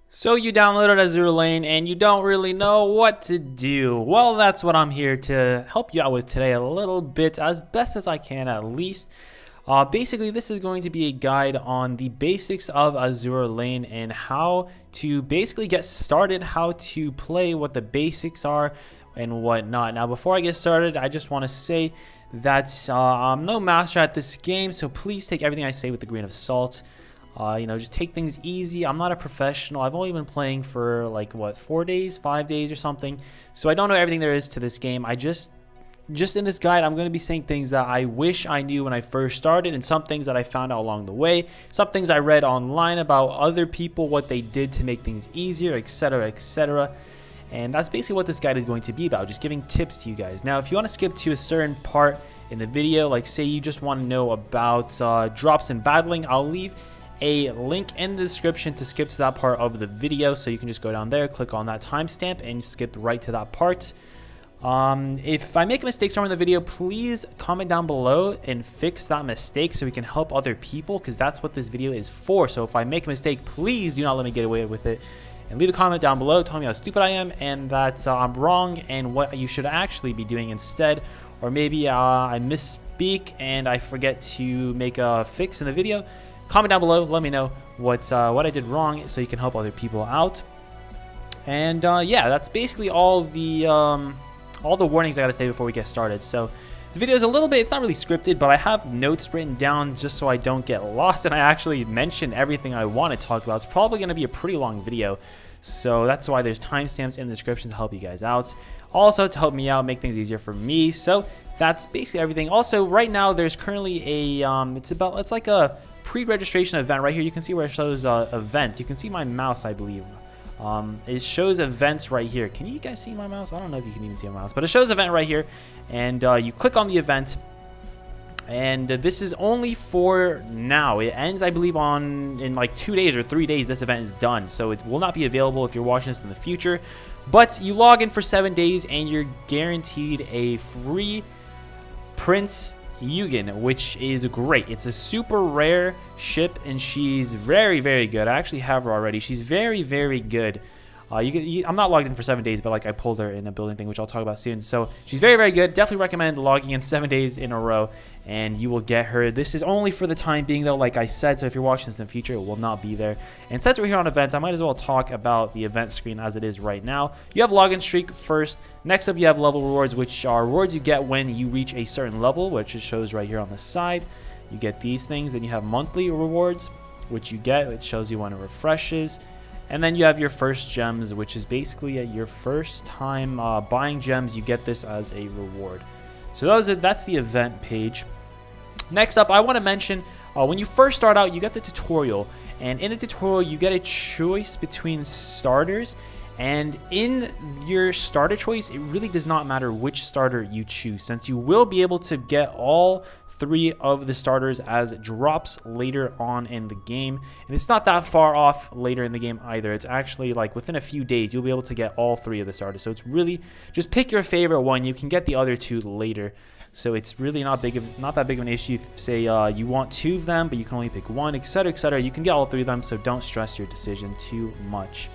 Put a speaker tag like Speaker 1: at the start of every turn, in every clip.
Speaker 1: So you downloaded Azur Lane and you don't really know what to do. Well, that's what I'm here to help you out with today a little bit, as best as I can at least. Basically, this is going to be a guide on the basics of Azur Lane and how to basically get started, how to play, what the basics are, and whatnot. Now, before I get started, I just want to say that I'm no master at this game, so please take everything I say with a grain of salt. Just take things easy. I'm not a professional. I've only been playing for like what, 4 days, 5 days or something. So I don't know everything there is to this game. I just in this guide, I'm going to be saying things that I wish I knew when I first started, and some things that I found out along the way, some things I read online about other people, what they did to make things easier, etc., etc. And that's basically what this guide is going to be about, just giving tips to you guys. Now, if you want to skip to a certain part in the video, like say you just want to know about drops and battling, I'll leave a link in the description to skip to that part of the video, so you can just go down there, click on that timestamp, and skip right to that part. If I make a mistake somewhere in the video, please comment down below and fix that mistake so we can help other people, because that's what this video is for. So if I make a mistake, please do not let me get away with it, and leave a comment down below telling me how stupid I am and that I'm wrong and what you should actually be doing instead. Or maybe I misspeak and I forget to make a fix in the video. Comment down below, let me know what I did wrong so you can help other people out. And yeah, that's basically all the warnings I gotta say before we get started. So this video is a little bit, it's not really scripted, but I have notes written down just so I don't get lost and I actually mention everything I want to talk about. It's probably gonna be a pretty long video, so that's why there's timestamps in the description to help you guys out. Also to help me out, make things easier for me. So that's basically everything. Also, right now there's currently a it's like a pre-registration event right here. You can see where it shows event. You can see my mouse, I believe. It shows events right here. Can you guys see my mouse? I don't know if you can even see my mouse, but it shows event right here, and you click on the event, and this is only for now. It ends, I believe, in like 2 days or 3 days. This event is done, so it will not be available if you're watching this in the future. But you log in for 7 days and you're guaranteed a free Prince Yugen, which is great. It's a super rare ship and she's very, very good. I actually have her already. She's very, very good. I'm not logged in for 7 days, but like I pulled her in a building thing, which I'll talk about soon. So she's very, very good. Definitely recommend logging in 7 days in a row and you will get her. This is only for the time being though, like I said, so if you're watching this in the future, it will not be there. And since we're here on events, I might as well talk about the event screen as it is right now. You have login streak first. Next up, you have level rewards, which are rewards you get when you reach a certain level, which it shows right here on the side. You get these things. Then you have monthly rewards, which you get. It shows you when it refreshes. And then you have your first gems, which is basically your first time buying gems. You get this as a reward. So that's the event page. Next up, I want to mention when you first start out, you get the tutorial. And in the tutorial, you get a choice between starters. And in your starter choice, it really does not matter which starter you choose, since you will be able to get all 3 of the starters as drops later on in the game. And it's not that far off later in the game either. It's actually like within a few days, you'll be able to get all 3 of the starters. So it's really just pick your favorite one. You can get the other 2 later. So it's really not that big of an issue if, say, you want 2 of them, but you can only pick 1, etc., etc. You can get all 3 of them, so don't stress your decision too much.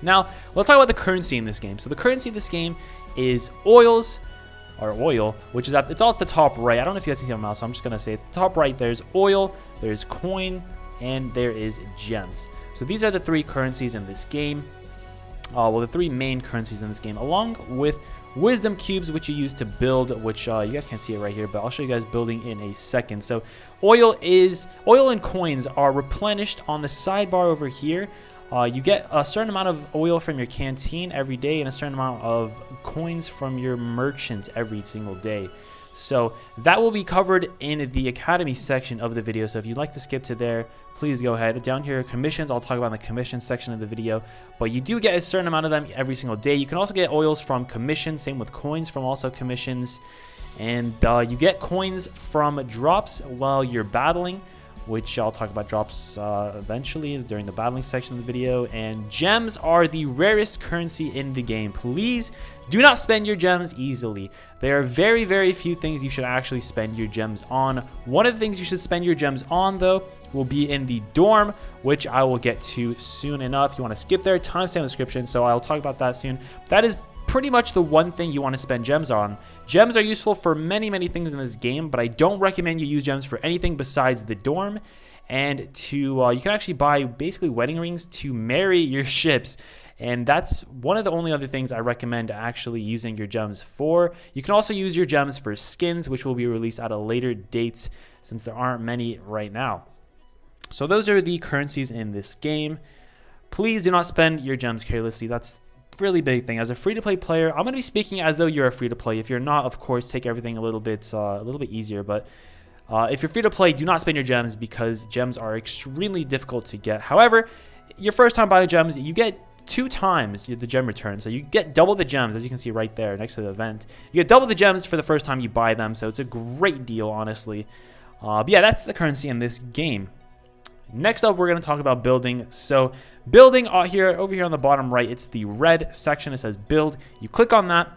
Speaker 1: Now, let's talk about the currency in this game. So the currency in this game is oil, which is it's all at the top right. I don't know if you guys can see my mouse, so I'm just going to say at the top right, there's oil, there's coin, and there is gems. So these are the 3 currencies in this game. Well, the 3 main currencies in this game, along with wisdom cubes, which you use to build, which you guys can't see it right here, but I'll show you guys building in a second. So oil and coins are replenished on the sidebar over here. You get a certain amount of oil from your canteen every day and a certain amount of coins from your merchant every single day. So that will be covered in the Academy section of the video. So if you'd like to skip to there, please go ahead. Down here, commissions, I'll talk about in the commission section of the video. But you do get a certain amount of them every single day. You can also get oils from commissions, same with coins from also commissions. And you get coins from drops while you're battling. which I'll talk about drops eventually during the battling section of the video. And gems are the rarest currency in the game. Please do not spend your gems easily. There are very, very few things you should actually spend your gems on. One of the things you should spend your gems on, though, will be in the dorm, which I will get to soon enough. If you want to skip there, timestamp in the description, so I'll talk about that soon. That is pretty much the one thing you want to spend gems on. Gems are useful for many, many things in this game, but I don't recommend you use gems for anything besides the dorm. And to you can actually buy basically wedding rings to marry your ships, and that's one of the only other things I recommend actually using your gems for. You can also use your gems for skins, which will be released at a later date since there aren't many right now. So those are the currencies in this game. Please do not spend your gems carelessly. That's really big thing. As a free-to-play player, I'm going to be speaking as though you're a free-to-play. If you're not, of course, take everything a little bit easier. But if you're free-to-play, do not spend your gems because gems are extremely difficult to get. However, your first time buying gems, you get 2 times the gem return. So you get double the gems, as you can see right there next to the event. You get double the gems for the first time you buy them. So it's a great deal, honestly. But yeah, that's the currency in this game. Next up, we're going to talk about building. So building over here on the bottom right, it's the red section. It says build. You click on that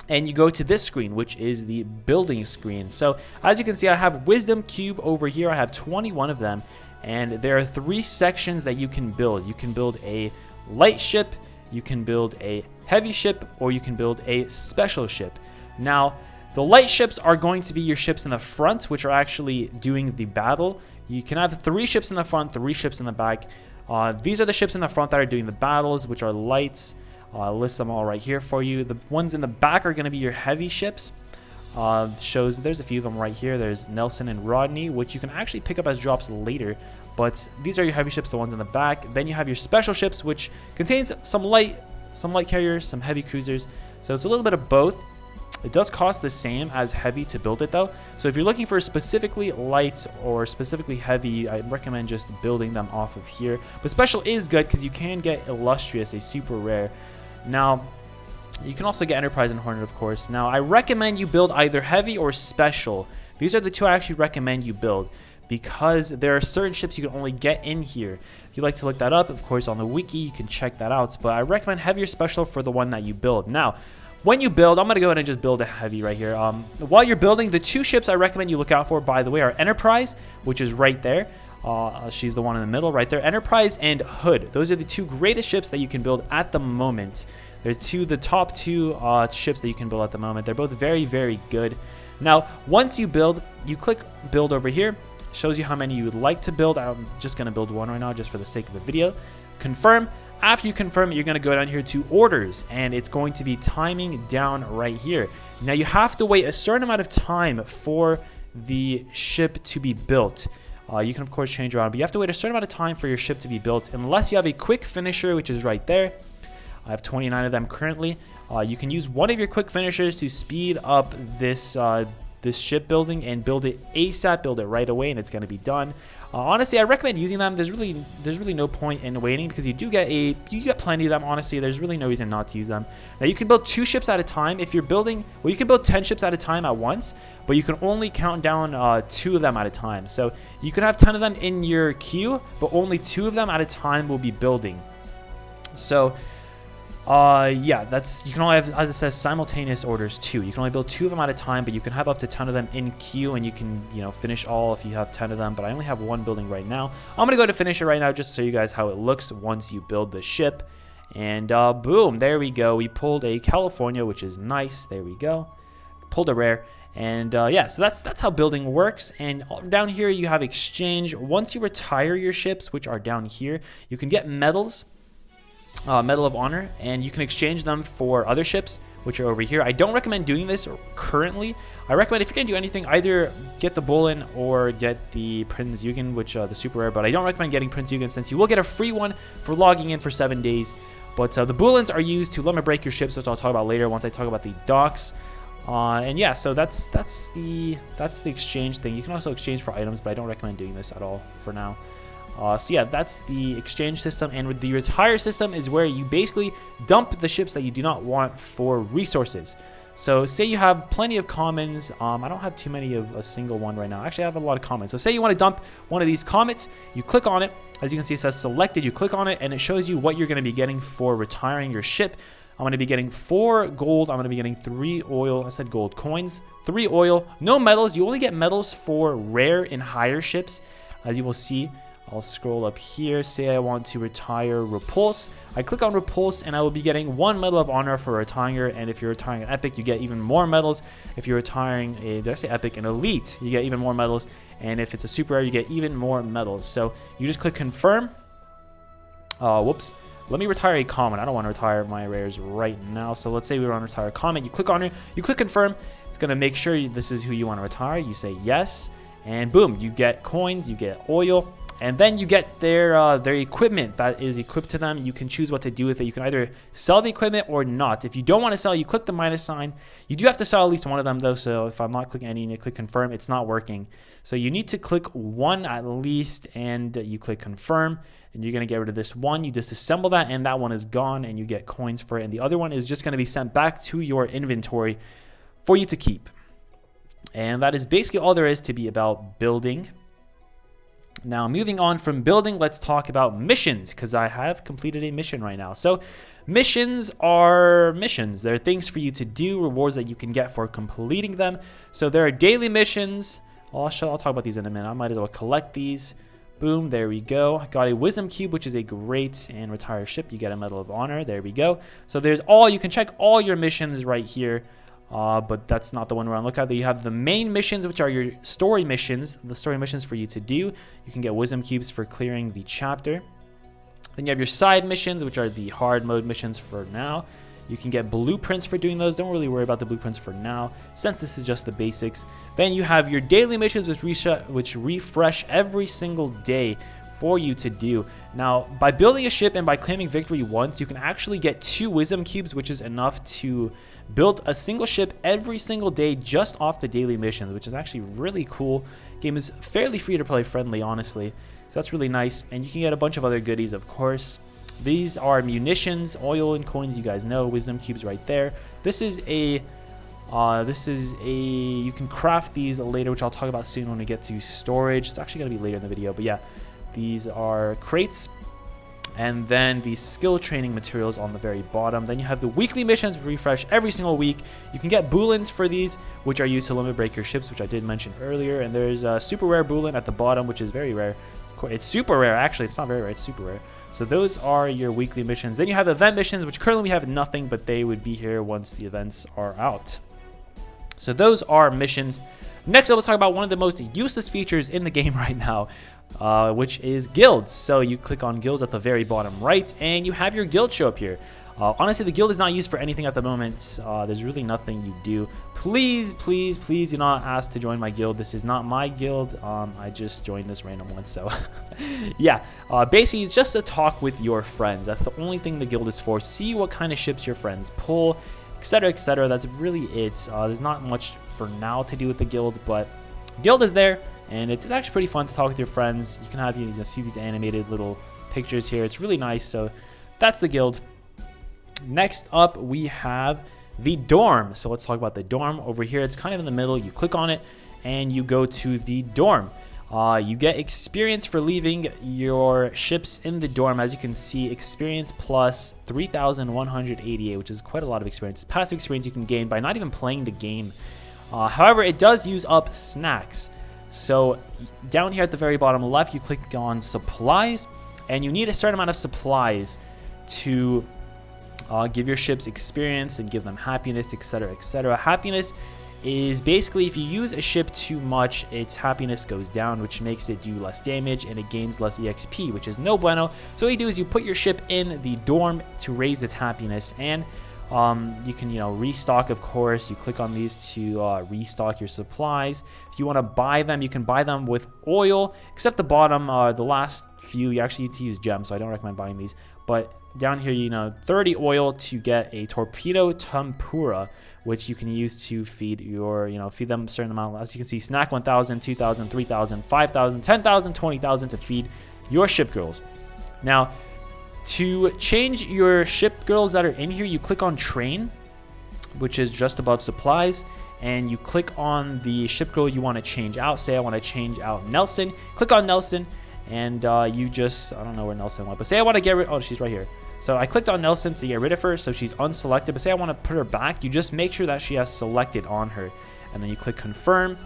Speaker 1: and you go to this screen, which is the building screen. So as you can see, I have wisdom cube over here. I have 21 of them, and there are 3 sections that you can build. You can build a light ship, you can build a heavy ship, or you can build a special ship. Now, the light ships are going to be your ships in the front, which are actually doing the battle. You can have 3 ships in the front, 3 ships in the back. These are the ships in the front that are doing the battles, which are lights. I'll list them all right here for you. The ones in the back are going to be your heavy ships. There's a few of them right here. There's Nelson and Rodney, which you can actually pick up as drops later. But these are your heavy ships, the ones in the back. Then you have your special ships, which contains some light carriers, some heavy cruisers. So it's a little bit of both. It does cost the same as heavy to build it though. So if you're looking for specifically light or specifically heavy, I recommend just building them off of here. But special is good because you can get illustrious, a super rare. Now, you can also get Enterprise and Hornet, of course. Now, I recommend you build either heavy or special. These are the 2 I actually recommend you build because there are certain ships you can only get in here. If you'd like to look that up, of course, on the wiki, you can check that out. But I recommend heavy or special for the one that you build. Now, when you build, I'm going to go ahead and just build a heavy right here. While you're building, the 2 ships I recommend you look out for, by the way, are Enterprise, which is right there. She's the one in the middle right there. Enterprise and Hood. Those are the 2 greatest ships that you can build at the moment. They're the top 2 ships that you can build at the moment. They're both very, very good. Now, once you build, you click build over here. Shows you how many you would like to build. I'm just going to build 1 right now just for the sake of the video. Confirm. After you confirm it, you're going to go down here to orders, and it's going to be timing down right here. Now, you have to wait a certain amount of time for the ship to be built. You can, of course, change around, but you have to wait a certain amount of time for your ship to be built, unless you have a quick finisher, which is right there. I have 29 of them currently. You can use one of your quick finishers to speed up this ship building and build it ASAP, build it right away, and it's going to be done. Honestly, I recommend using them. There's really no point in waiting because you get plenty of them. Honestly, there's really no reason not to use them. Now you can build 2 ships at a time if you're building. Well, you can build 10 ships at a time at once, but you can only count down 2 of them at a time. So you can have 10 of them in your queue, but only 2 of them at a time will be building. So yeah, you can only have, as it says, simultaneous orders 2. You can only build 2 of them at a time, but you can have up to 10 of them in queue, and you can, finish all if you have 10 of them. But I only have 1 building right now. I'm gonna go to finish it right now just to show you guys how it looks once you build the ship. And boom, there we go. We pulled a California, which is nice. There we go. Pulled a rare. And yeah, so that's how building works. And down here you have exchange. Once you retire your ships, which are down here, you can get medals. Medal of Honor, and you can exchange them for other ships, which are over here. I don't recommend doing this currently. I recommend, if you're going to do anything, either get the Bullen or get the Prince Eugen, which the super rare, but I don't recommend getting Prince Eugen since you will get a free one for logging in for 7 days. But the Bullens are used to limit break your ships, which I'll talk about later once I talk about the docks. And yeah, so that's the exchange thing. You can also exchange for items, but I don't recommend doing this at all for now. So yeah, that's the exchange system, and with the retire system is where you basically dump the ships that you do not want for resources. So say you have plenty of commons. I don't have too many of a single one right now. Actually, I have a lot of commons. So say you want to dump one of these comets, you click on it. As you can see, it says selected. You click on it, and it shows you what you're going to be getting for retiring your ship. I'm going to be getting 4 gold. I'm going to be getting 3 oil. I said gold coins. 3 oil. No medals. You only get medals for rare and higher ships, as you will see. I'll scroll up here. Say I want to retire Repulse. I click on Repulse, and I will be getting 1 medal of honor for retiring her. And if you're retiring an epic, you get even more medals. If you're retiring a, did I say epic? An elite, you get even more medals. And if it's a super rare, you get even more medals. So you just click confirm. Whoops. Let me retire a common. I don't want to retire my rares right now. So let's say we want to retire a common. You click on it. You click confirm. It's going to make sure this is who you want to retire. You say yes. And boom, you get coins. You get oil. And then you get their equipment that is equipped to them. You can choose what to do with it. You can either sell the equipment or not. If you don't want to sell, you click the minus sign. You do have to sell at least one of them, though. So if I'm not clicking any and you click confirm, it's not working. So you need to click one at least, and you click confirm. And you're going to get rid of this one. You disassemble that, and that one is gone, and you get coins for it. And the other one is just going to be sent back to your inventory for you to keep. And that is basically all there is to be about building. Now, moving on from building, let's talk about missions, because I have completed a mission right now. So missions are missions. They're things for you to do, rewards that you can get for completing them. So there are daily missions. I'll talk about these in a minute. I might as well collect these. Boom, there we go. Got a wisdom cube, which is a great and retire ship. You get a medal of honor. There we go. So there's you can check all your missions right here. But that's not the one we're on lookout. You have the main missions, which are your story missions, the story missions for you to do. You can get wisdom cubes for clearing the chapter. Then you have your side missions, which are the hard mode missions for now. You can get blueprints for doing those. Don't really worry about the blueprints for now, since this is just the basics. Then you have your daily missions, which refresh every single day for you to do. Now, by building a ship and by claiming victory once, you can actually get 2 wisdom cubes, which is enough to build a single ship every single day just off the daily missions, which is actually really cool. Game is fairly free to play friendly, honestly, so that's really nice. And you can get a bunch of other goodies, of course. These are munitions, oil, and coins. You guys know, wisdom cubes right there. This is a you can craft these later, which I'll talk about soon when we get to storage. It's actually going to be later in the video, but yeah, these are crates. And then the skill training materials on the very bottom. Then you have the weekly missions, refresh every single week. You can get boolins for these, which are used to limit break your ships, which I did mention earlier. And there's a super rare boolin at the bottom, which is very rare. It's super rare, actually. It's not very rare, it's super rare. So those are your weekly missions. Then you have event missions, which currently we have nothing, but they would be here once the events are out. So those are missions. Next up, let's talk about one of the most useless features in the game right now, which is guilds. So you click on guilds at the very bottom right, and you have your guild show up here. Honestly, the guild is not used for anything at the moment. There's really nothing you do. Please, please, please do not ask to join my guild. This is not my guild. I just joined this random one, so yeah. Basically, it's just to talk with your friends. That's the only thing the guild is for. See what kind of ships your friends pull, etc., etc. That's really it. There's not much for now to do with the guild, but guild is there, and it's actually pretty fun to talk with your friends. You can have you see these animated little pictures here. It's really nice. So that's the guild. Next up, we have the dorm. So let's talk about the dorm over here. It's kind of in the middle. You click on it, and you go to the dorm. You get experience for leaving your ships in the dorm. As you can see, experience plus 3,188, which is quite a lot of experience. It's passive experience you can gain by not even playing the game. However, it does use up snacks. So down here at the very bottom left, you click on supplies, and you need a certain amount of supplies to give your ships experience and give them happiness, etc., etc. Happiness is basically if you use a ship too much, its happiness goes down, which makes it do less damage, and it gains less EXP, which is no bueno. So what you do is you put your ship in the dorm to raise its happiness, and you can restock, of course. You click on these to restock your supplies. If you want to buy them, you can buy them with oil, except the bottom, the last few, you actually need to use gems, so I don't recommend buying these. But down here, 30 oil to get a torpedo tempura, which you can use to feed your, feed them a certain amount. As you can see, snack 1,000, 2,000, 3,000, 5,000, 10,000, 20,000 to feed your Shipgirls. Now, to change your Shipgirls that are in here, you click on train. which is just above supplies, and you click on the ship girl you want to change out. Say I want to change out Nelson. Click on Nelson, and you just, I don't know where Nelson went, but say I want to get rid, oh, she's right here. So I clicked on Nelson to get rid of her, so she's unselected, but say I want to put her back, you just make sure that she has selected on her, and then you click confirm,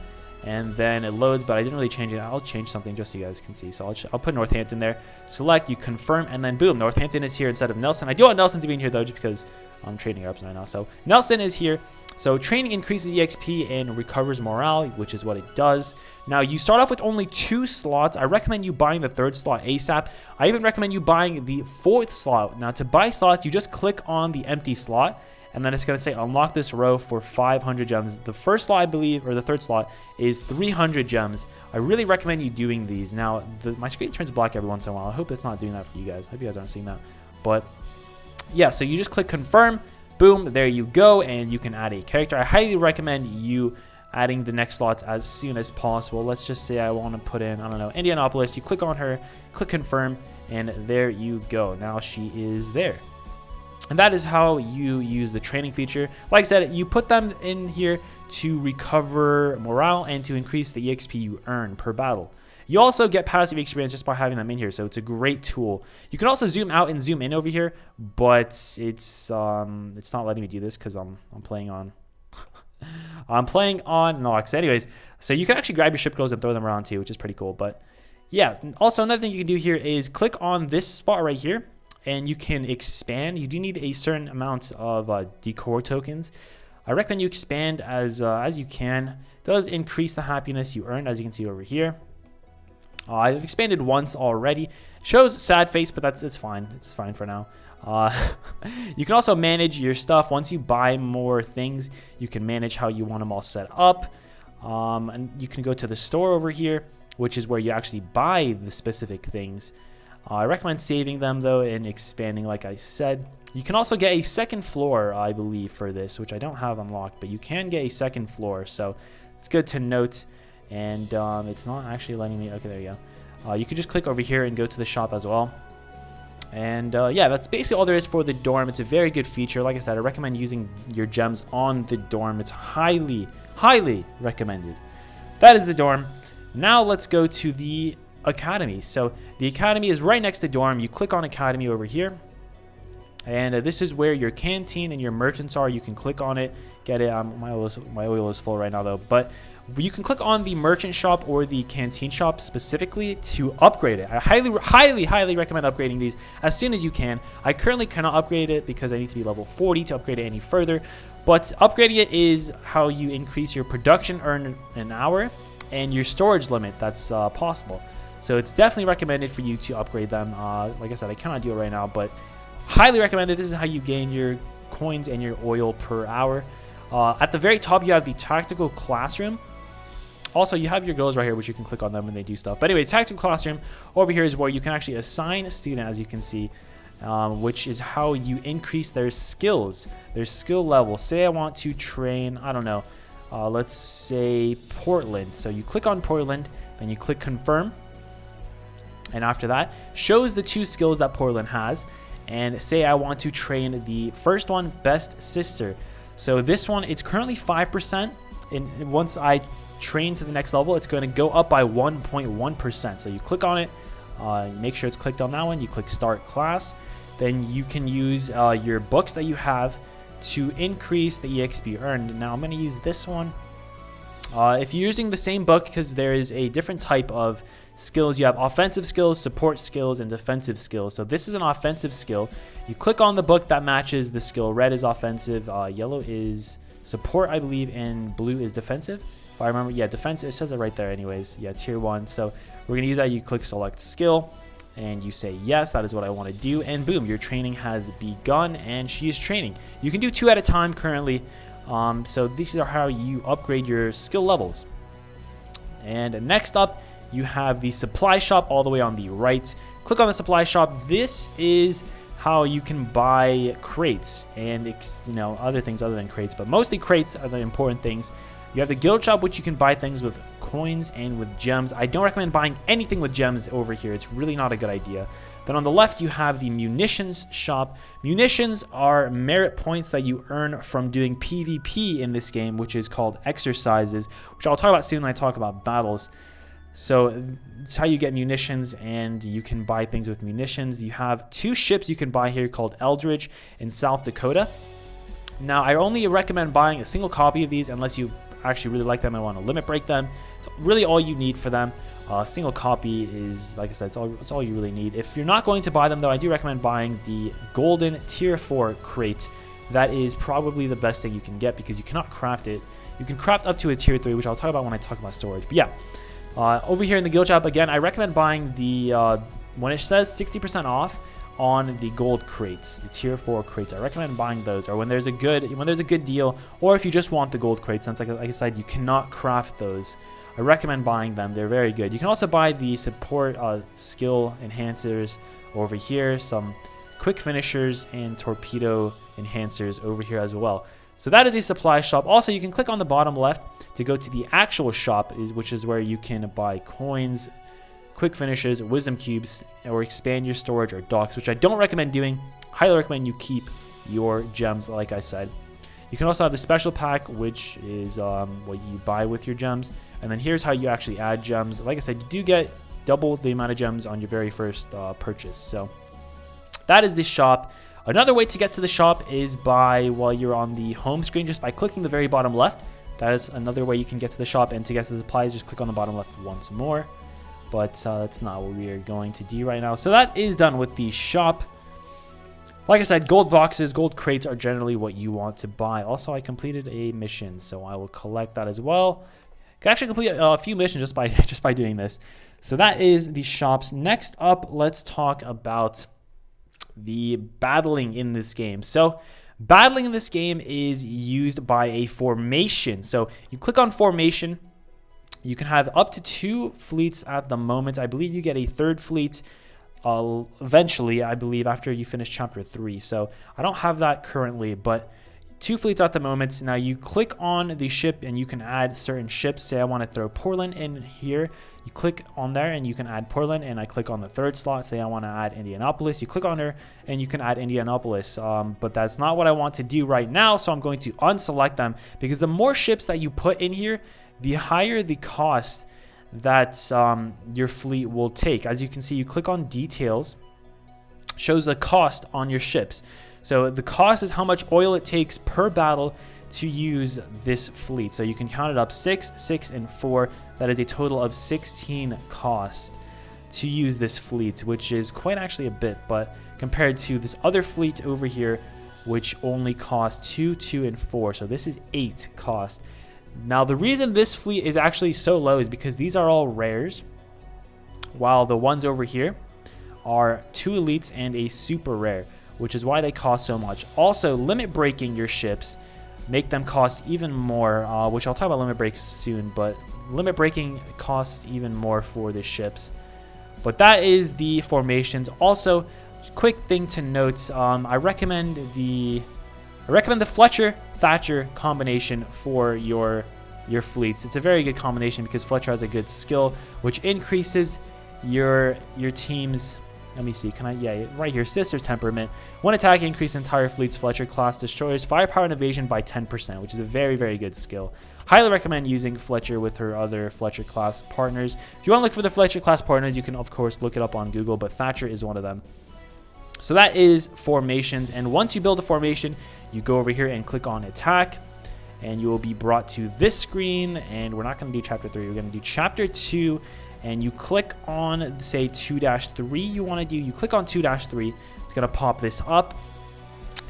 Speaker 1: and then it loads, but I didn't really change it. I'll change something just so you guys can see. So I'll put Northampton there, select, you confirm, and then boom, Northampton is here instead of Nelson. I do want Nelson to be in here though, just because I'm trading her up right now. So Nelson is here. So training increases EXP and recovers morale, which is what it does. Now you start off with only 2 slots. I recommend you buying the 3rd slot ASAP. I even recommend you buying the 4th slot. Now to buy slots, you just click on the empty slot, and then it's going to say unlock this row for 500 gems. The first slot, I believe, or the 3rd slot, is 300 gems. I really recommend you doing these. Now my screen turns black every once in a while. I hope it's not doing that for you guys. I hope you guys aren't seeing that. But yeah, so you just click confirm. Boom, there you go, and you can add a character. I highly recommend you adding the next slots as soon as possible. Let's just say I want to put in, I don't know, Indianapolis. You click on her, click confirm, and there you go. Now she is there. And that is how you use the training feature. Like I said, you put them in here to recover morale and to increase the EXP you earn per battle. You also get passive experience just by having them in here, so it's a great tool. You can also zoom out and zoom in over here, but it's not letting me do this because I'm playing on I'm playing on Nox. Anyways, so you can actually grab your ship girls and throw them around too, which is pretty cool. But yeah, also another thing you can do here is click on this spot right here, and you can expand. You do need a certain amount of decor tokens. I recommend you expand as you can. It does increase the happiness you earn, as you can see over here. I've expanded once already. Shows sad face, but it's fine. It's fine for now. You can also manage your stuff. Once you buy more things, you can manage how you want them all set up. And you can go to the store over here, which is where you actually buy the specific things. I recommend saving them though and expanding, like I said. You can also get a 2nd floor, I believe, for this, which I don't have unlocked, but you can get a 2nd floor, so it's good to note. And it's not actually letting me. Okay, there you go. You can just click over here and go to the shop as well. And yeah, that's basically all there is for the dorm. It's a very good feature. Like I said, I recommend using your gems on the dorm. It's highly, highly recommended. That is the dorm. Now let's go to the academy. So the academy is right next to dorm. You click on academy over here. And this is where your canteen and your merchants are. You can click on it, get it. My oil is full right now though. But you can click on the merchant shop or the canteen shop specifically to upgrade it. I highly recommend upgrading these as soon as you can. I currently cannot upgrade it because I need to be level 40 to upgrade it any further. But upgrading it is how you increase your production earned an hour and your storage limit that's possible. So it's definitely recommended for you to upgrade them. Like I said, I cannot do it right now, but highly recommended. This is how you gain your coins and your oil per hour. At the very top, you have the tactical classroom. Also, you have your girls right here, which you can click on them when they do stuff. But anyway, tactical classroom over here is where you can actually assign a student, as you can see, which is how you increase their skills, their skill level. Say I want to train, I don't know, let's say Portland. So you click on Portland, then you click confirm. And after that, shows the 2 skills that Portland has. And say I want to train the first one, best sister. So this one, it's currently 5%. And once I train to the next level, it's going to go up by 1.1%. So you click on it, make sure it's clicked on that one. You click start class. Then you can use your books that you have to increase the EXP earned. Now I'm going to use this one. If you're using the same book, because there is a different type of skills, you have offensive skills, support skills, and defensive skills. So this is an offensive skill. You click on the book that matches the skill. Red is offensive, yellow is support, I believe, and blue is defensive. If I remember, yeah, defense, it says it right there anyways. Yeah, tier 1. So we're going to use that. You click select skill and you say, yes, that is what I want to do. And boom, your training has begun and she is training. You can do 2 at a time currently. So these are how you upgrade your skill levels. And next up, you have the supply shop all the way on the right. Click on the supply shop. This is how you can buy crates and other things other than crates, but mostly crates are the important things. You have the guild shop, which you can buy things with coins and with gems. I don't recommend buying anything with gems over here. It's really not a good idea. Then on the left, you have the munitions shop. Munitions are merit points that you earn from doing PvP in this game, which is called exercises, which I'll talk about soon when I talk about battles. So it's how you get munitions, and you can buy things with munitions. You have 2 ships you can buy here called Eldridge in South Dakota. Now, I only recommend buying a single copy of these unless you actually really like them and want to limit break them. It's really all you need for them. A single copy is, like I said, it's all you really need. If you're not going to buy them, though, I do recommend buying the golden tier 4 crate. That is probably the best thing you can get because you cannot craft it. You can craft up to a tier 3, which I'll talk about when I talk about storage. But yeah, over here in the guild shop, again, I recommend buying the, when it says 60% off on the gold crates, the tier 4 crates, I recommend buying those, or when there's a good deal, or if you just want the gold crates, since like I said, you cannot craft those, I recommend buying them. They're very good. You can also buy the support skill enhancers over here, some quick finishers and torpedo enhancers over here as well. So that is a supply shop. Also, you can click on the bottom left to go to the actual shop, which is where you can buy coins, quick finishes, wisdom cubes, or expand your storage or docks, which I don't recommend doing. Highly recommend you keep your gems, like I said. You can also have the special pack, which is what you buy with your gems. And then here's how you actually add gems. Like I said, you do get double the amount of gems on your very first purchase. So that is the shop. Another way to get to the shop is while you're on the home screen, just by clicking the very bottom left. That is another way you can get to the shop. And to get to the supplies, just click on the bottom left once more. But that's not what we are going to do right now. So that is done with the shop. Like I said, gold boxes, gold crates are generally what you want to buy. Also, I completed a mission, so I will collect that as well. Can actually complete a few missions just by doing this. So that is the shops. Next up, let's talk about the battling in this game. So battling in this game is used by a formation. So you click on formation. You can have up to 2 fleets at the moment. I believe you get a 3rd fleet eventually, I believe, after you finish chapter 3. So I don't have that currently, but 2 fleets at the moment. Now you click on the ship and you can add certain ships. Say I want to throw Portland in here. You click on there and you can add Portland, and I click on the 3rd slot. Say I want to add Indianapolis. You click on there and you can add Indianapolis. But that's not what I want to do right now, so I'm going to unselect them, because the more ships that you put in here, the higher the cost that your fleet will take. As you can see, you click on details, shows the cost on your ships. So the cost is how much oil it takes per battle to use this fleet. So you can count it up: 6, 6, and 4. That is a total of 16 cost to use this fleet, which is quite actually a bit, but compared to this other fleet over here, which only costs 2, 2, and 4. So this is 8 cost. Now, the reason this fleet is actually so low is because these are all rares, while the ones over here are 2 elites and a super rare, which is why they cost so much. Also, limit breaking your ships make them cost even more, which I'll talk about limit breaks soon, but limit breaking costs even more for the ships. But that is the formations. Also, quick thing to note, I recommend the Fletcher Thatcher combination for your fleets. It's a very good combination because Fletcher has a good skill which increases your team's, let me see, right here, Sister Temperament. When attacking, increase entire fleet's Fletcher class destroyers firepower and evasion by 10%, which is a very, very good skill. Highly recommend using Fletcher with her other Fletcher class partners. If you want to look for the Fletcher class partners, you can of course look it up on Google, but Thatcher is one of them. So that is formations, and once you build a formation, you go over here and click on attack, and you will be brought to this screen. And we're not going to do chapter 3, we're going to do chapter 2, and you click on, say, 2-3 you want to do. You click on 2-3, it's going to pop this up,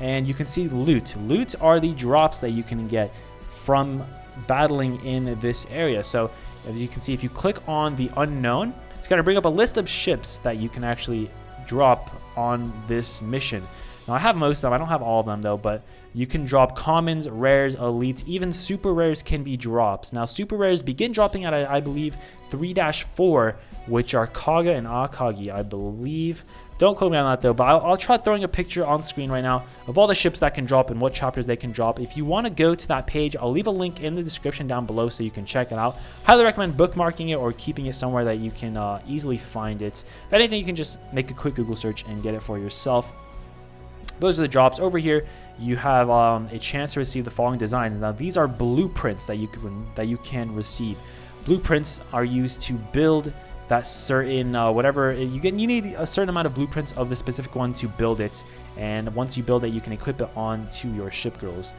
Speaker 1: and you can see loot. Loot are the drops that you can get from battling in this area. So as you can see, if you click on the unknown, it's going to bring up a list of ships that you can actually drop on this mission. Now, I have most of them. I don't have all of them though, but you can drop commons, rares, elites, even super rares can be drops. Now, super rares begin dropping at, I believe, 3-4, which are Kaga and Akagi, I believe. Don't quote me on that though, but I'll try throwing a picture on screen right now of all the ships that can drop and what chapters they can drop. If you want to go to that page, I'll leave a link in the description down below so you can check it out. Highly recommend bookmarking it or keeping it somewhere that you can easily find it. If anything, you can just make a quick Google search and get it for yourself. Those are the drops. Over here, you have a chance to receive the following designs. Now, these are blueprints that you can receive. Blueprints are used to build that certain whatever you need a certain amount of blueprints of the specific one to build it, and once you build it, you can equip it onto your Shipgirls.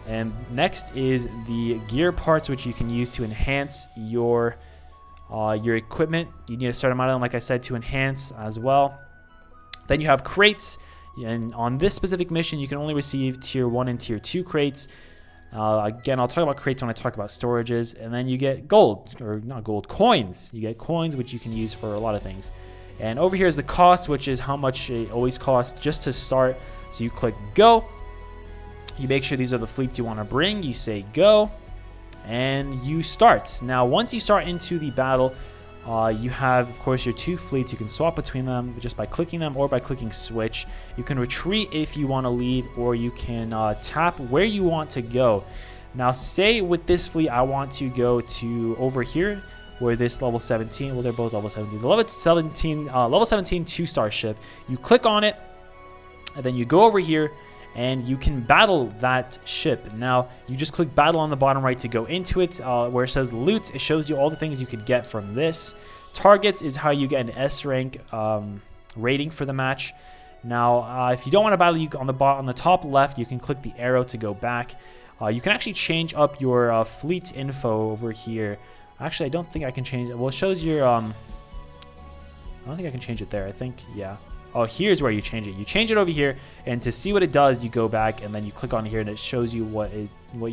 Speaker 1: And next is the gear parts, which you can use to enhance your equipment. You need a certain amount of them, like I said, to enhance as well. Then you have crates, and on this specific mission, you can only receive tier 1 and tier 2 crates. Again, I'll talk about crates when I talk about storages. And then you get gold, or not gold, coins. You get coins, which you can use for a lot of things. And over here is the cost, which is how much it always costs just to start. So you click go. You make sure these are the fleets you want to bring. You say go, and you start. Now, once you start into the battle, you have, of course, your 2 fleets. You can swap between them just by clicking them or by clicking switch. You can retreat if you want to leave, or you can tap where you want to go. Now, say with this fleet, I want to go to over here where this level 17, well, they're both level 17. The level 17 2-star ship. You click on it, and then you go over here, and you can battle that ship. Now, you just click battle on the bottom right to go into it. Where it says loot, it shows you all the things you could get from this. Targets is how you get an S rank rating for the match. Now, if you don't want to battle, on the top left, you can click the arrow to go back. You can actually change up your fleet info over here. Actually, I don't think I can change it. Well, it shows your... I don't think I can change it there. I think, yeah. Oh, here's where you change it. You change it over here, and to see what it does, you go back, and then you click on here, and it shows you what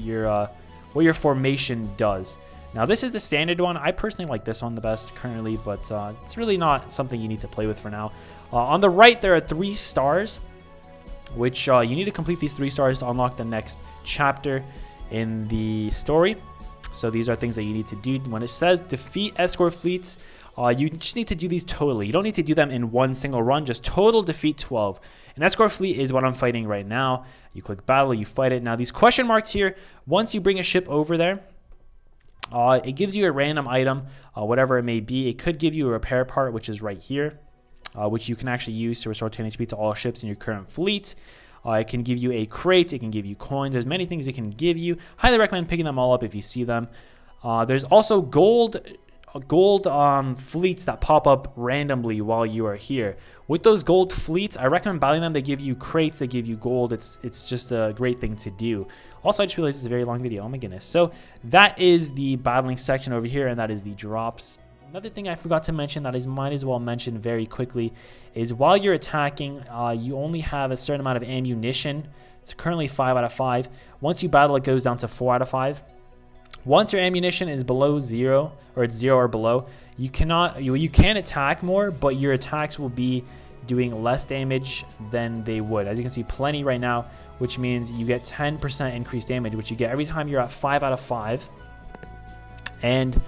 Speaker 1: your formation does. Now, this is the standard one. I personally like this one the best currently, but it's really not something you need to play with for now. On the right, there are 3 stars, which you need to complete these 3 stars to unlock the next chapter in the story. So these are things that you need to do. When it says defeat escort fleets, you just need to do these totally. You don't need to do them in one single run, just total defeat 12. An escort fleet is what I'm fighting right now. You click battle, you fight it. Now these question marks here, once you bring a ship over there, it gives you a random item, whatever it may be. It could give you a repair part, which is right here, which you can actually use to restore 10 HP to all ships in your current fleet. It can give you a crate, it can give you coins. There's many things it can give you. Highly recommend picking them all up if you see them. There's also gold fleets that pop up randomly while you are here. With those gold fleets, I recommend battling them. They give you crates, they give you gold. It's just a great thing to do. Also, I just realized it's a very long video. Oh my goodness. So that is the battling section over here, and that is the drops. Another thing I forgot to mention that I might as well mention very quickly is while you're attacking, you only have a certain amount of ammunition. It's currently 5 out of 5. Once you battle, it goes down to 4 out of 5. Once your ammunition is below 0, or it's 0 or below, you can attack more, but your attacks will be doing less damage than they would. As you can see, plenty right now, which means you get 10% increased damage, which you get every time you're at 5 out of 5. And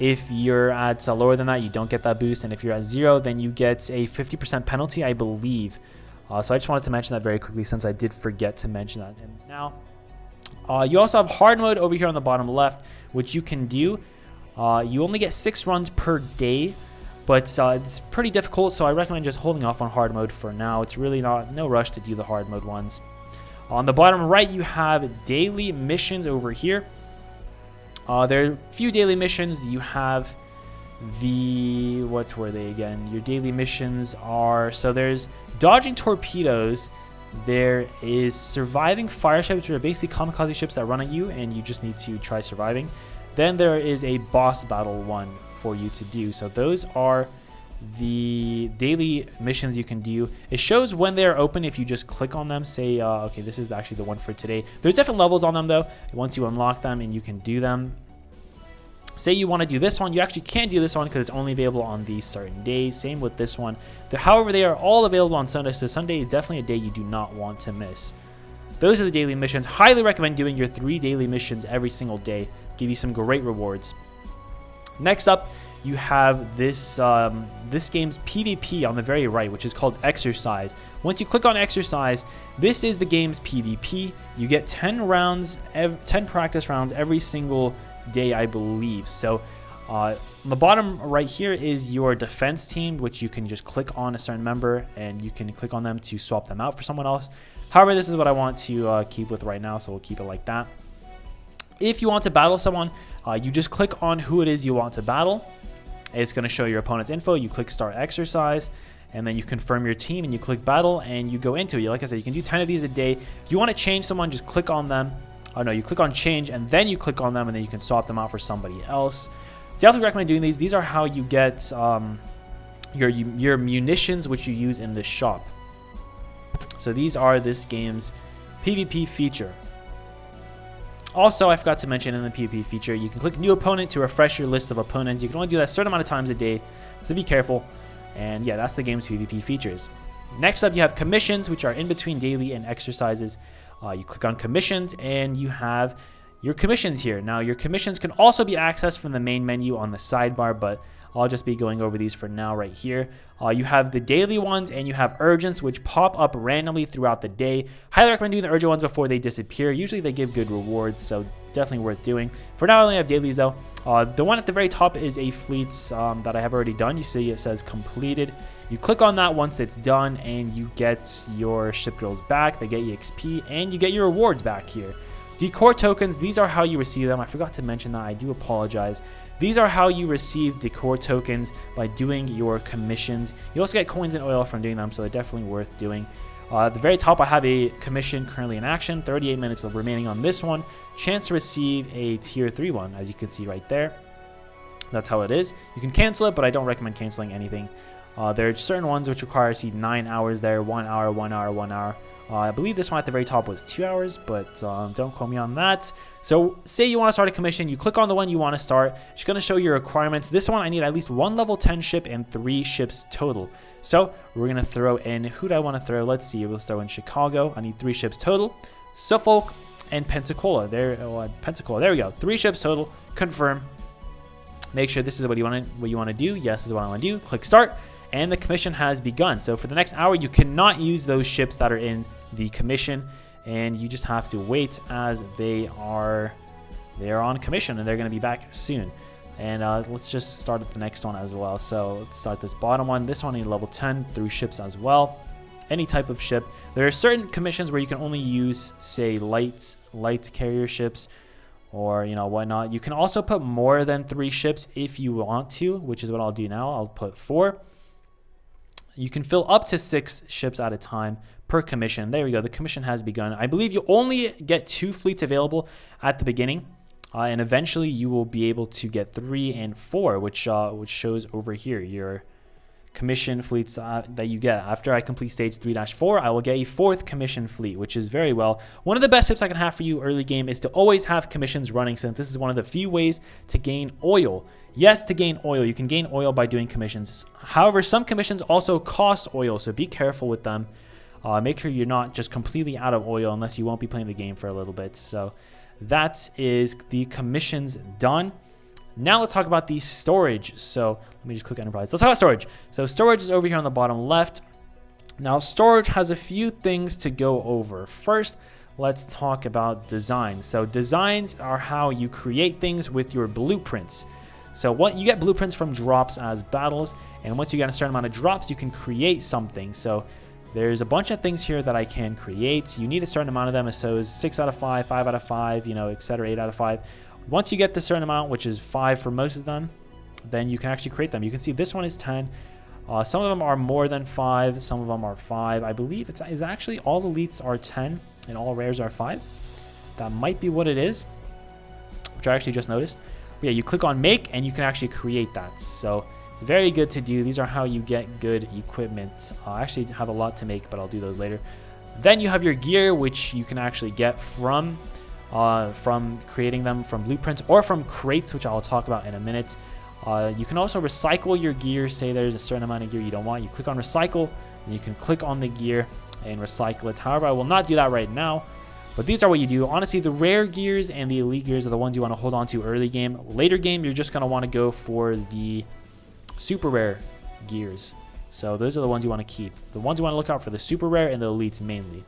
Speaker 1: if you're at lower than that, you don't get that boost. And if you're at 0, then you get a 50% penalty, I believe. So I just wanted to mention that very quickly since I did forget to mention that. And now, you also have hard mode over here on the bottom left, which you can do. You only get 6 runs per day, but it's pretty difficult, so I recommend just holding off on hard mode for now. It's really no rush to do the hard mode ones. On the bottom right, you have daily missions over here. There are a few daily missions. You have what were they again? Your daily missions are, so there's dodging torpedoes. There is surviving fire ships, which are basically kamikaze ships that run at you, and you just need to try surviving. Then there is a boss battle one for you to do. So those are the daily missions you can do. It shows when they're open if you just click on them. Say, okay, this is actually the one for today. There's different levels on them though. Once you unlock them and you can do them. Say you want to do this one, you actually can't do this one because it's only available on these certain days. Same with this one. However, they are all available on Sunday, so Sunday is definitely a day you do not want to miss. Those are the daily missions. Highly recommend doing your 3 daily missions every single day. Give you some great rewards. Next up, you have this this game's PvP on the very right, which is called Exercise. Once you click on Exercise, this is the game's PvP. You get 10 rounds, 10 practice rounds every single day, I believe. So on the bottom right here is your defense team, which you can just click on a certain member and you can click on them to swap them out for someone else. However, this is what I want to keep with right now, so we'll keep it like that. If you want to battle someone, you just click on who it is you want to battle. It's going to show your opponent's info. You click Start Exercise, and then you confirm your team, and you click Battle, and you go into it. Like I said, you can do 10 of these a day. If you want to change someone, just click on them. Oh no, you click on Change, and then you click on them, and then you can swap them out for somebody else. Definitely recommend doing these. These are how you get your munitions, which you use in this shop. So these are this game's PvP feature. Also, I forgot to mention in the PvP feature, you can click New Opponent to refresh your list of opponents. You can only do that a certain amount of times a day, so be careful. And yeah, that's the game's PvP features. Next up, you have commissions, which are in between daily and exercises. You click on commissions, and you have your commissions here. Now, your commissions can also be accessed from the main menu on the sidebar, but I'll just be going over these for now right here. You have the daily ones, and you have urgents, which pop up randomly throughout the day. Highly recommend doing the urgent ones before they disappear. Usually they give good rewards, so definitely worth doing. For now, I only have dailies though. The one at the very top is a fleet that I have already done. You see it says completed. You click on that once it's done, and you get your Shipgirls back. They get you XP, and you get your rewards back here. Decor tokens, these are how you receive them. I forgot to mention that. I do apologize. These are how you receive decor tokens by doing your commissions. You also get coins and oil from doing them, so they're definitely worth doing. At the very top, I have a commission currently in action. 38 minutes of remaining on this one. Chance to receive a tier 3 one, as you can see right there. That's how it is. You can cancel it, but I don't recommend canceling anything. There are certain ones which require, see, 9 hours there, 1 hour, 1 hour, 1 hour. I believe this one at the very top was 2 hours, but don't quote me on that. So say you want to start a commission, you click on the one you want to start. It's going to show your requirements. This one, I need at least 1 level 10 ship and 3 ships total. So we're going to throw in, who do I want to throw? Let's see, we'll throw in Chicago. I need 3 ships total. Suffolk and Pensacola. Pensacola, there we go. 3 ships total, confirm. Make sure this is what you want to do. Yes, this is what I want to do. Click start. And the commission has begun. So for the next hour, you cannot use those ships that are in the commission, and you just have to wait as they are on commission, and they're going to be back soon. And let's just start at the next one as well. So let's start this bottom one. This one I need level 10 through ships as well. Any type of ship. There are certain commissions where you can only use, say, light carrier ships, or whatnot. You can also put more than 3 ships if you want to, which is what I'll do now. I'll put 4. You can fill up to 6 ships at a time per commission. There we go. The commission has begun. I believe you only get 2 fleets available at the beginning, and eventually you will be able to get 3 and 4, which shows over here your commission fleets that you get. After I complete stage 3-4, I will get a 4th commission fleet, which is very well. One of the best tips I can have for you early game is to always have commissions running, since this is one of the few ways to gain oil. Yes, to gain oil. You can gain oil by doing commissions. However, some commissions also cost oil, so be careful with them. Make sure you're not just completely out of oil unless you won't be playing the game for a little bit. So that is the commissions done. Now let's talk about the storage. So let me just click Enterprise. Let's talk about storage. So storage is over here on the bottom left. Now storage has a few things to go over. First, let's talk about designs. So designs are how you create things with your blueprints. So you get blueprints from drops as battles, and once you get a certain amount of drops, you can create something. So there's a bunch of things here that I can create. You need a certain amount of them, so 6 out of 5, 5 out of 5, etc., 8 out of 5. Once you get the certain amount, which is 5 for most of them, then you can actually create them. You can see this one is 10. Some of them are more than 5. Some of them are 5. I believe it's actually all elites are 10 and all rares are 5. That might be what it is, which I actually just noticed. But yeah, you click on make and you can actually create that. So it's very good to do. These are how you get good equipment. I actually have a lot to make, but I'll do those later. Then you have your gear, which you can actually get from creating them from blueprints or from crates, which I'll talk about in a minute. You can also recycle your gear. Say there's a certain amount of gear you don't want. You click on recycle and you can click on the gear and recycle it. However, I will not do that right now. But these are what you do. Honestly, the rare gears and the elite gears are the ones you want to hold on to early game. Later game, you're just going to want to go for the super rare gears. So those are the ones you want to keep. The ones you want to look out for, the super rare and the elites mainly.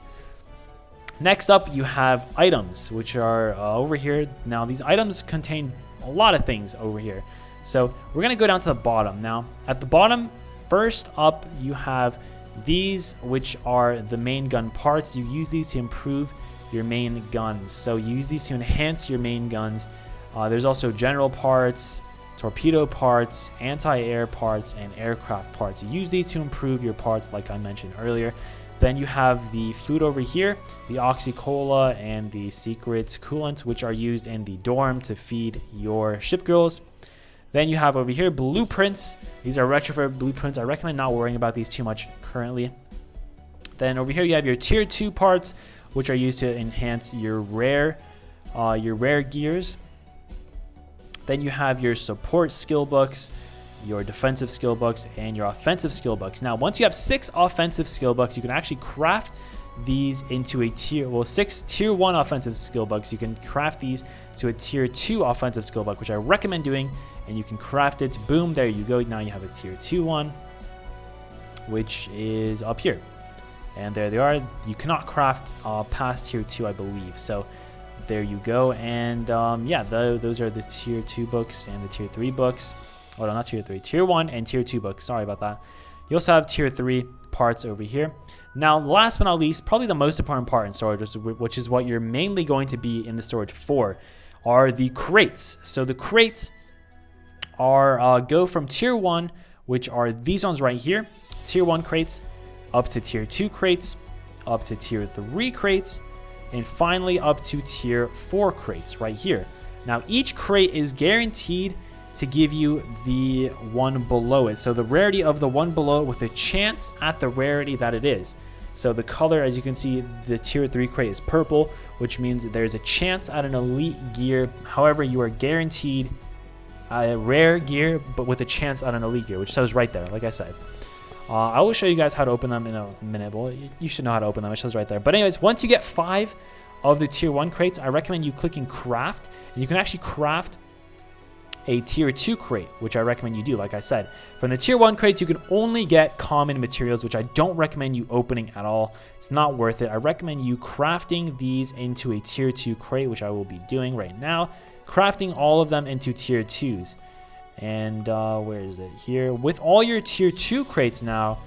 Speaker 1: Next up, you have items, which are over here. Now, these items contain a lot of things over here. So we're going to go down to the bottom. Now, at the bottom, first up, you have these, which are the main gun parts. You use these to improve your main guns. So you use these to enhance your main guns. There's also general parts, torpedo parts, anti-air parts, and aircraft parts. You use these to improve your parts, like I mentioned earlier. Then you have the food over here, the Oxy-Cola and the secret coolants, which are used in the dorm to feed your Shipgirls. Then you have over here blueprints. These are retrofit blueprints. I recommend not worrying about these too much currently. Then over here you have your tier 2 parts, which are used to enhance your rare gears. Then you have your support skill books, your defensive skill books, and your offensive skill books. Now, once you have 6 offensive skill books, you can actually craft these into a 6 tier 1 offensive skill books. You can craft these to a tier 2 offensive skill book, which I recommend doing, and you can craft it. Boom, there you go. Now you have a tier 2 one, which is up here. And there they are. You cannot craft past tier 2, I believe. So there you go. And yeah, those are the tier 2 books and the tier 3 books. Oh, no, not tier 3. Tier 1 and tier 2 books. Sorry about that. You also have tier 3 parts over here. Now, last but not least, probably the most important part in storage, which is what you're mainly going to be in the storage for, are the crates. So the crates are go from tier 1, which are these ones right here, tier 1 crates, up to tier 2 crates, up to tier 3 crates, and finally up to tier 4 crates right here. Now, each crate is guaranteed to give you the one below it. So the rarity of the one below it with a chance at the rarity that it is. So the color, as you can see, the tier 3 crate is purple, which means there's a chance at an elite gear. However, you are guaranteed a rare gear, but with a chance at an elite gear, which says right there, like I said. I will show you guys how to open them in a minute. Well, you should know how to open them. It says right there. But anyways, once you get 5 of the tier 1 crates, I recommend you clicking craft. And you can actually craft a tier 2 crate, which I recommend you do. Like I said, from the tier 1 crates, you can only get common materials, which I don't recommend you opening at all. It's not worth it. I recommend you crafting these into a tier 2 crate, which I will be doing right now. Crafting all of them into tier 2s. And where is it? Here. With all your tier 2 crates now,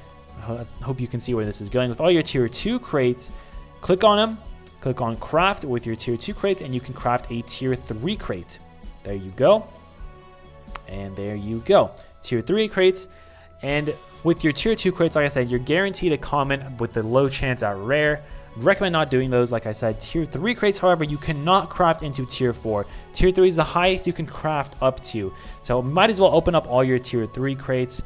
Speaker 1: I hope you can see where this is going. With all your tier 2 crates, click on them. Click on craft with your tier 2 crates, and you can craft a tier 3 crate. There you go. And there you go. Tier 3 crates. And with your tier 2 crates, like I said, you're guaranteed a common with the low chance at rare. I'd recommend not doing those. Like I said, tier 3 crates, however, you cannot craft into tier 4. Tier 3 is the highest you can craft up to. So might as well open up all your tier 3 crates.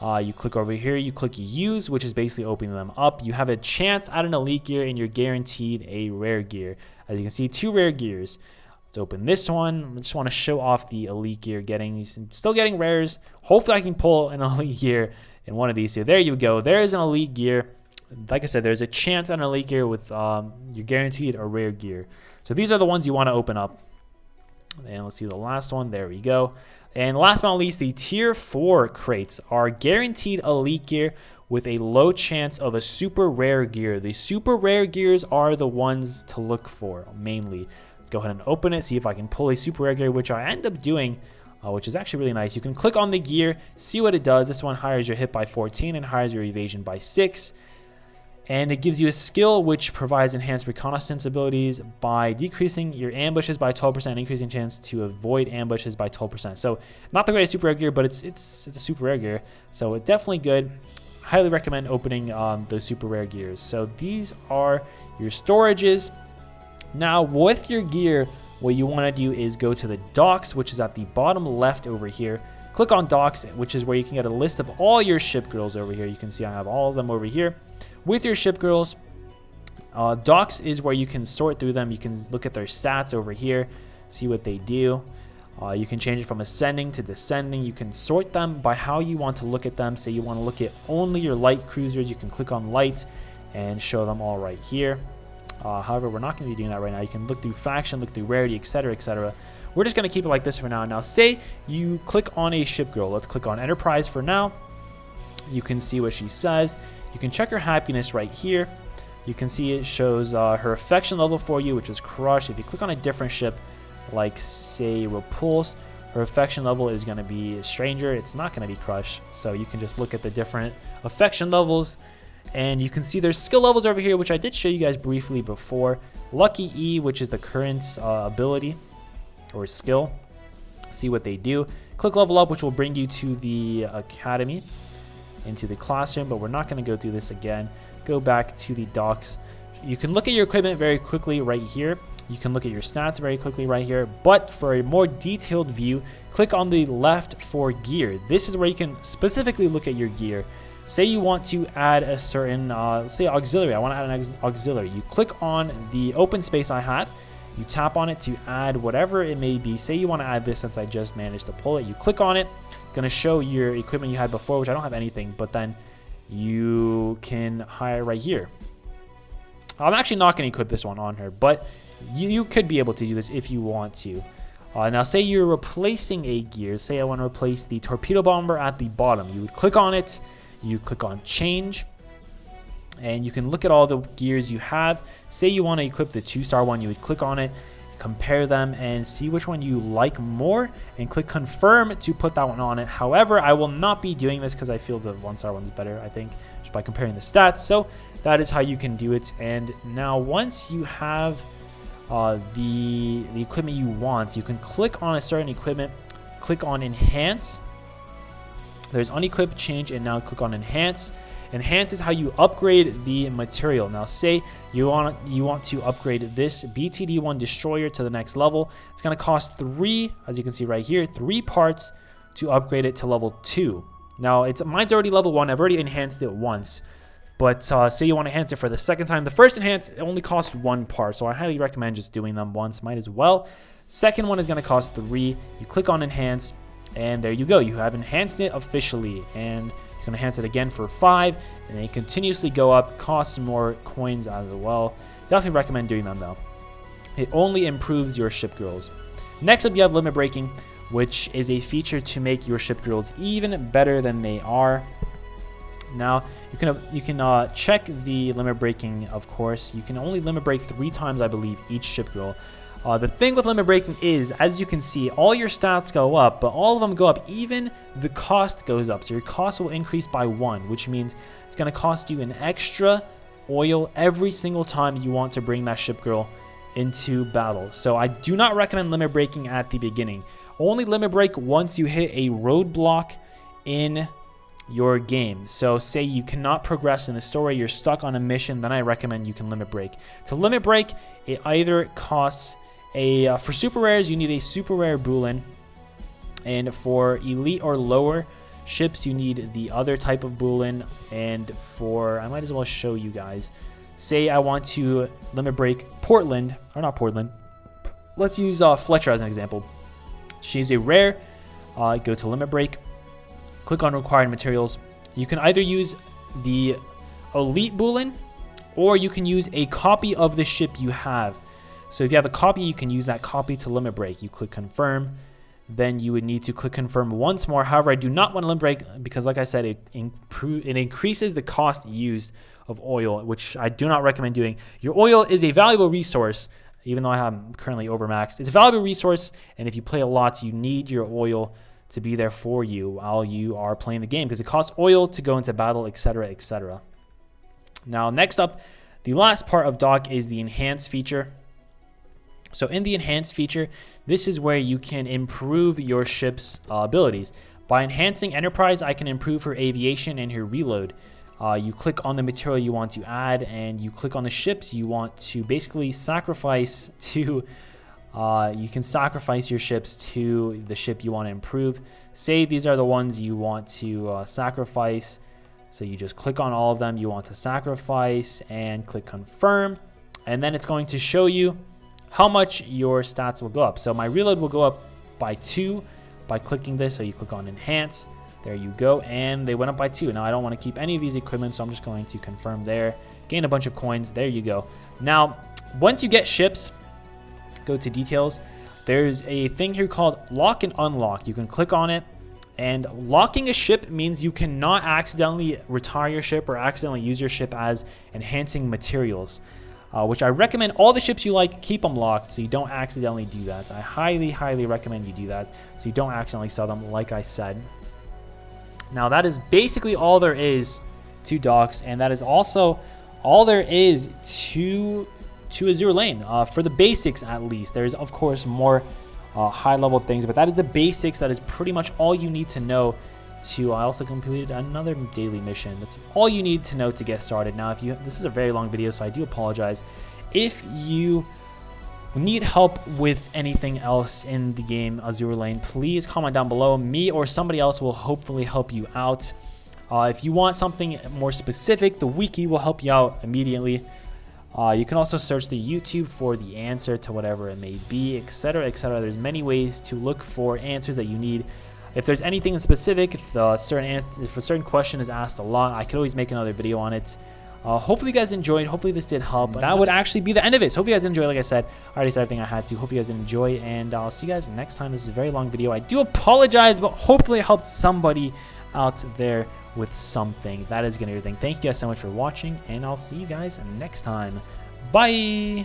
Speaker 1: You click over here, you click use, which is basically opening them up. You have a chance at an elite gear, and you're guaranteed a rare gear. As you can see, 2 rare gears. Let's open this one. I just want to show off the elite gear still getting rares. Hopefully I can pull an elite gear in one of these two. There you go. There's an elite gear. Like I said, there's a chance at an elite gear with you're guaranteed a rare gear. So these are the ones you want to open up. And let's do the last one. There we go. And last but not least, the tier 4 crates are guaranteed elite gear with a low chance of a super rare gear. The super rare gears are the ones to look for mainly. Let's go ahead and open it, see if I can pull a super rare gear, which I end up doing, which is actually really nice. You can click on the gear, see what it does. This one hires your hit by 14 and hires your evasion by 6. And it gives you a skill which provides enhanced reconnaissance abilities by decreasing your ambushes by 12%, increasing chance to avoid ambushes by 12%. So not the greatest super rare gear, but it's a super rare gear. So it's definitely good. Highly recommend opening those super rare gears. So these are your storages. Now with your gear, what you want to do is go to the docks, which is at the bottom left over here. Click on docks, which is where you can get a list of all your Shipgirls over here. You can see I have all of them over here. With your Shipgirls, docks is where you can sort through them. You can look at their stats over here, see what they do. You can change it from ascending to descending. You can sort them by how you want to look at them. Say you want to look at only your light cruisers, you can click on light and show them all right here. However, we're not going to be doing that right now. You can look through faction, look through rarity, etc., etc. We're just going to keep it like this for now. Now, say you click on a ship girl. Let's click on Enterprise for now. You can see what she says. You can check her happiness right here. You can see it shows her affection level for you, which is Crush. If you click on a different ship, like say Repulse, her affection level is going to be Stranger. It's not going to be Crush. So you can just look at the different affection levels. And you can see there's skill levels over here, which I did show you guys briefly before. Lucky E, which is the current ability or skill. See what they do. Click level up, which will bring you to the academy, into the classroom, but we're not going to go through this again. Go back to the docks. You can look at your equipment very quickly right here. You can look at your stats very quickly right here, but for a more detailed view, click on the left for gear. This is where you can specifically look at your gear. Say you want to add a certain, say auxiliary. I want to add an auxiliary. You click on the open space I have. You tap on it to add whatever it may be. Say you want to add this since I just managed to pull it. You click on it. It's going to show your equipment you had before, which I don't have anything, but then you can hire right here. I'm actually not going to equip this one on her, but you could be able to do this if you want to. Now, say you're replacing a gear. Say I want to replace the torpedo bomber at the bottom. You would click on it. You click on change, and you can look at all the gears you have. Say you want to equip the 2-star one, you would click on it, compare them, and see which one you like more, and click confirm to put that one on it. However, I will not be doing this because I feel the 1-star one's better, I think, just by comparing the stats. So that is how you can do it. And now once you have the equipment you want, you can click on a certain equipment, click on enhance. There's unequip, change, and now click on enhance. Enhance is how you upgrade the material. Now say you want to upgrade this BTD1 destroyer to the next level. It's going to cost 3, as you can see right here, 3 parts to upgrade it to level 2. Now mine's already level 1. I've already enhanced it once. But say you want to enhance it for the second time. The first enhance, it only costs 1 part, so I highly recommend just doing them once. Might as well. Second one is going to cost 3. You click on enhance. And there you go. You have enhanced it officially. And you can enhance it again for 5. And they continuously go up. Costs more coins as well. Definitely recommend doing them though. It only improves your ship girls. Next up, you have limit breaking, which is a feature to make your ship girls even better than they are. Now, you can check the limit breaking, of course. You can only limit break 3 times, I believe, each ship girl. The thing with limit breaking is, as you can see, all your stats go up, but all of them go up. Even the cost goes up. So your cost will increase by 1, which means it's going to cost you an extra oil every single time you want to bring that ship girl into battle. So I do not recommend limit breaking at the beginning. Only limit break once you hit a roadblock in your game. So say you cannot progress in the story, you're stuck on a mission, then I recommend you can limit break. To limit break, it either costs for super rares, you need a super rare Bulin, and for elite or lower ships, you need the other type of Bulin. And for, I might as well show you guys. Say I want to limit break Portland, or not Portland. Let's use Fletcher as an example. She's a rare. Go to limit break. Click on required materials. You can either use the elite Bulin, or you can use a copy of the ship you have. So if you have a copy, you can use that copy to limit break. You click confirm, then you would need to click confirm once more. However, I do not want to limit break because, like I said, it increases the cost used of oil, which I do not recommend doing. Your oil is a valuable resource, even though I am currently overmaxed. It's a valuable resource, and if you play a lot, you need your oil to be there for you while you are playing the game because it costs oil to go into battle, etc., etc. Now, next up, the last part of dock is the enhance feature. So in the enhance feature, this is where you can improve your ship's abilities. By enhancing Enterprise, I can improve her aviation and her reload. You click on the material you want to add, and you click on the ships you want to basically sacrifice to. You can sacrifice your ships to the ship you want to improve. Say these are the ones you want to sacrifice. So you just click on all of them you want to sacrifice and click confirm. And then it's going to show you how much your stats will go up. So my reload will go up by 2 by clicking this. So you click on enhance. There you go. And they went up by 2. Now I don't want to keep any of these equipment, so I'm just going to confirm there. gain a bunch of coins. There you go. Now, once you get ships, go to details. There's a thing here called lock and unlock. You can click on it, and locking a ship means you cannot accidentally retire your ship or accidentally use your ship as enhancing materials, which I recommend all the ships you like, keep them locked so you don't accidentally do that. I highly, highly recommend you do that so you don't accidentally sell them, like I said. Now, that is basically all there is to docks, and that is also all there is to Azur Lane, for the basics at least. There's of course more high-level things, but that is the basics. That is pretty much all you need to know to. I also completed another daily mission. That's all you need to know to get started. Now, this is a very long video, so I do apologize. If you need help with anything else in the game Azur Lane, please comment down below. Me or somebody else will hopefully help you out. If you want something more specific, the wiki will help you out immediately. You can also search the YouTube for the answer to whatever it may be, etc., etc. There's many ways to look for answers that you need. If there's anything in specific, if a certain question is asked a lot, I could always make another video on it. Hopefully you guys enjoyed. Hopefully this did help. That would actually be the end of it. So hope you guys enjoyed. Like I said, I already said everything I had to. Hope you guys enjoy, and I'll see you guys next time. This is a very long video. I do apologize, but hopefully it helped somebody out there with something. That is gonna be everything. Thank you guys so much for watching, and I'll see you guys next time. Bye.